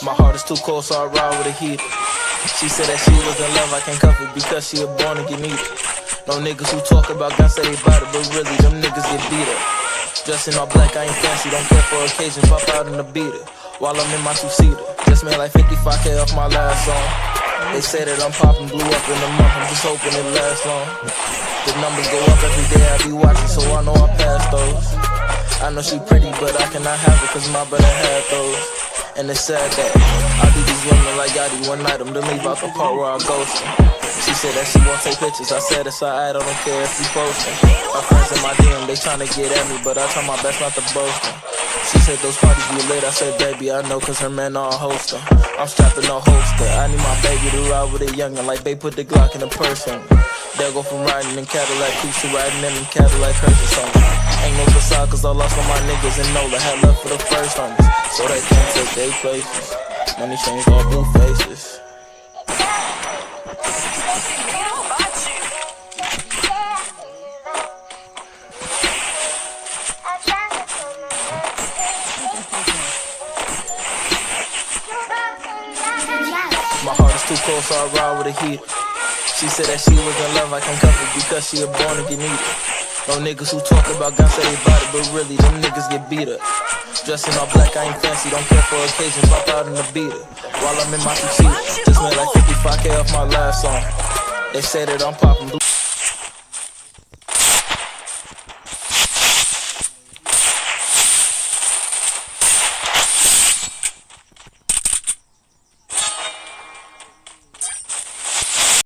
My heart is too cold, so I ride with a heater. She said that she was in love, I can't cuff it because she a born again eater. No niggas who talk about guns say they bout it, but really them niggas get beat up. Dressing all black, I ain't fancy, don't care for occasions, pop out in the beater. While I'm in my two-seater, just made like 55K off my last song. They say that I'm popping, blew up in a month, I'm just hoping it lasts long. The numbers go up every day, I be watching, so I know I pass those. I know she pretty, but I cannot have it, cause my brother had those. And it's sad that I do these women like Yachty one night, I'm to leave out the part where I ghostin'. She said that she won't take pictures, I said it's alright, I don't care if you postin'. My friends in my DM, they tryna get at me, but I try my best not to boast them. She said those parties be lit, I said baby I know cause her man all host them. I'm strapped to no holster, I need my baby to ride with a youngin', like they put the Glock in a purse on me. They'll go from riding in Cadillac coops to riding in them Cadillac hearses on me. Ain't no facade cause I lost all my niggas and Nola had left for the first homies, so they can't take their places. Money changed all blue faces. My heart is too cold, so I ride with a heater. She said that she was in love, I can't cuff it because she a born again eater. No niggas who talk about guns say they bout it, but really them niggas get beat up. Dressing all black, I ain't fancy, don't care for occasions, pop out in the beater. While I'm in my two-seater, just made like 55K off my last song. They say that I'm popping blue.